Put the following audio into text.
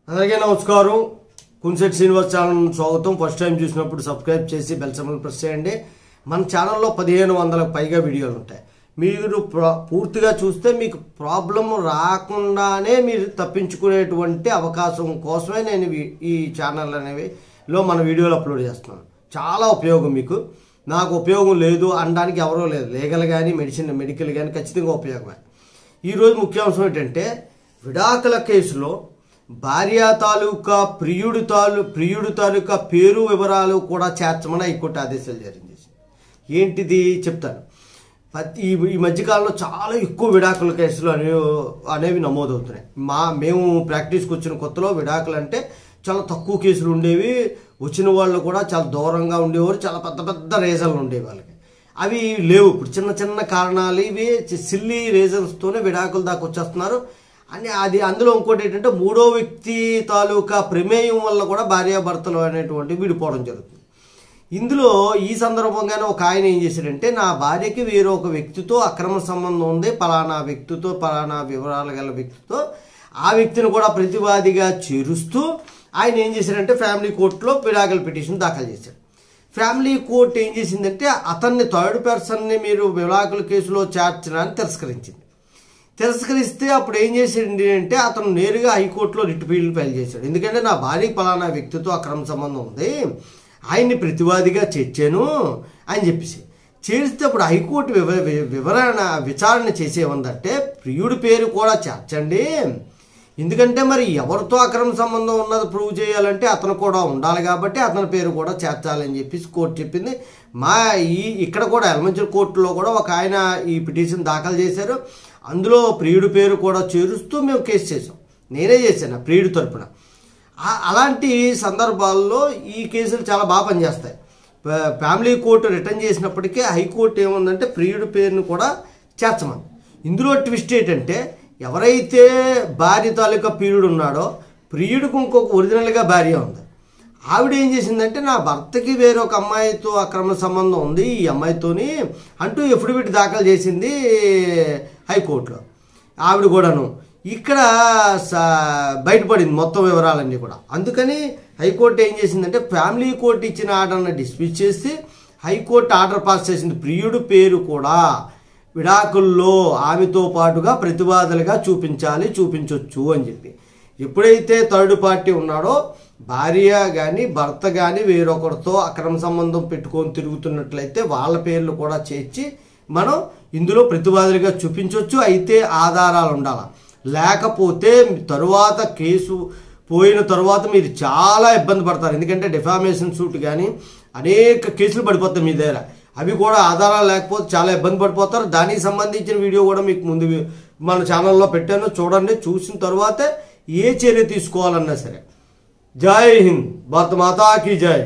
అందరికీ నమస్కారం. కున్సెట్ శ్రీనివాస్ ఛానల్ స్వాగతం. ఫస్ట్ టైం చూసినప్పుడు సబ్స్క్రైబ్ చేసి బెల్ సింబల్ ప్రెస్ చేయండి. మన ఛానల్లో 1500కు పైగా వీడియోలు ఉంటాయి. మీరు పూర్తిగా చూస్తే మీకు ప్రాబ్లం రాకుండానే మీరు తప్పించుకునేటువంటి అవకాశం కోసమే నేను ఈ ఛానల్ అనేవిలో మన వీడియోలు అప్లోడ్ చేస్తున్నాను. చాలా ఉపయోగం మీకు. నాకు ఉపయోగం లేదు అనడానికి ఎవరో లేదు. లీగల్ కానీ మెడికల్ కానీ ఖచ్చితంగా ఉపయోగమే. ఈరోజు ముఖ్యాంశం ఏంటంటే విడాకుల కేసులో భార్య తాలూకా ప్రియుడు తాలూకా పేరు వివరాలు కూడా చేర్చమని హైకోర్టు ఆదేశాలు జారీ చేసింది. ఏంటిది చెప్తాను. ఈ మధ్యకాలంలో చాలా ఎక్కువ విడాకుల కేసులు అనేవి నమోదవుతున్నాయి. మేము ప్రాక్టీస్కి వచ్చిన కొత్తలో విడాకులు అంటే చాలా తక్కువ కేసులు ఉండేవి. వచ్చిన వాళ్ళు కూడా చాలా దూరంగా ఉండేవారు. చాలా పెద్ద పెద్ద రీజన్లు ఉండేవి వాళ్ళకి. అవి లేవు. ఇప్పుడు చిన్న చిన్న కారణాలు, ఇవి సిల్లీ రీజన్స్తోనే విడాకుల దాకా వచ్చేస్తున్నారు అని. అది అందులో ఇంకోటి ఏంటంటే మూడో వ్యక్తి తాలూకా ప్రమేయం వల్ల కూడా భార్యాభర్తలు అనేటువంటి విడిపోవడం జరుగుతుంది. ఇందులో ఈ సందర్భంగానే ఒక ఆయన ఏం చేశాడంటే, నా భార్యకి వేరొక వ్యక్తితో అక్రమ సంబంధం ఉంది, పలానా వ్యక్తితో, పలానా వివరాలు గల వ్యక్తితో, ఆ వ్యక్తిని కూడా ప్రతివాదిగా చేరుస్తూ ఆయన ఏం చేశాడంటే ఫ్యామిలీ కోర్టులో విడాకుల పిటిషన్ దాఖలు చేశాడు. ఫ్యామిలీ కోర్టు ఏం చేసిందంటే అతన్ని థర్డ్ పర్సన్ని మీరు విడాకుల కేసులో చేర్చడాన్ని తిరస్కరిస్తే అప్పుడు ఏం చేసింది అంటే అతను నేరుగా హైకోర్టులో రిట్ పిటిషన్ ఫైల్ చేశాడు. ఎందుకంటే నా భార్యకి పలానా వ్యక్తితో అక్రమ సంబంధం ఉంది, ఆయన్ని ప్రతివాదిగా చేర్చాను అని చెప్పేసి చేరిస్తే అప్పుడు హైకోర్టు విచారణ చేసేవందంటే ప్రియుడి పేరు కూడా చేర్చండి. ఎందుకంటే మరి ఎవరితో అక్రమ సంబంధం ఉన్నది ప్రూవ్ చేయాలంటే అతను కూడా ఉండాలి కాబట్టి అతని పేరు కూడా చేర్చాలని చెప్పేసి కోర్టు చెప్పింది. ఇక్కడ కూడా ఎలమంచిలి కోర్టులో కూడా ఒక ఆయన ఈ పిటిషన్ దాఖలు చేశారు. అందులో ప్రియుడి పేరు కూడా చేరుస్తూ మేము కేసు చేసాం. నేనే చేశాను ప్రియుడి తరపున. అలాంటి సందర్భాల్లో ఈ కేసులు చాలా బాగా పనిచేస్తాయి. ఫ్యామిలీ కోర్టు రిటర్న్ చేసినప్పటికీ హైకోర్టు ఏముందంటే ప్రియుడి పేరును కూడా చేర్చమని. ఇందులో ట్విస్ట్ ఏంటంటే ఎవరైతే భార్య తాలూకా ప్రియుడు ఉన్నాడో ప్రియుడికి ఇంకొక ఒరిజినల్గా భార్య ఉంది. ఆవిడ ఏం చేసిందంటే నా భర్తకి వేరొక అమ్మాయితో అక్రమ సంబంధం ఉంది ఈ అమ్మాయితోని అంటూ ఎఫిడవిట్ దాఖలు చేసింది హైకోర్టులో. ఆవిడ కూడాను ఇక్కడ బయటపడింది మొత్తం వివరాలన్నీ కూడా. అందుకని హైకోర్టు ఏం చేసిందంటే ఫ్యామిలీ కోర్టు ఇచ్చిన ఆర్డర్ని డిస్మిస్ చేసి హైకోర్టు ఆర్డర్ పాస్ చేసింది. ప్రియుడు పేరు కూడా విడాకుల్లో ఆమెతో పాటుగా ప్రతివాదులుగా చూపించవచ్చు అని చెప్పి. ఎప్పుడైతే థర్డ్ పార్టీ ఉన్నాడో భార్య కానీ భర్త కానీ వేరొకరితో అక్రమ సంబంధం పెట్టుకొని తిరుగుతున్నట్లయితే వాళ్ళ పేర్లు కూడా చేర్చి మనం ఇందులో ప్రతివాదులుగా చూపించవచ్చు. అయితే ఆధారాలు ఉండాలి. లేకపోతే తరువాత కేసు పోయిన తర్వాత మీరు చాలా ఇబ్బంది పడతారు. ఎందుకంటే డిఫామేషన్ సూట్ కానీ అనేక కేసులు పడిపోతాయి మీ దగ్గర. అవి కూడా ఆధారాలు లేకపోతే చాలా ఇబ్బంది పడిపోతారు. దానికి సంబంధించిన వీడియో కూడా మీకు ముందు మన ఛానల్లో పెట్టాను, చూడండి. చూసిన తర్వాతే ఏ చర్య తీసుకోవాలన్నా సరే. జై హింద్, భారత మాతా కీ జై.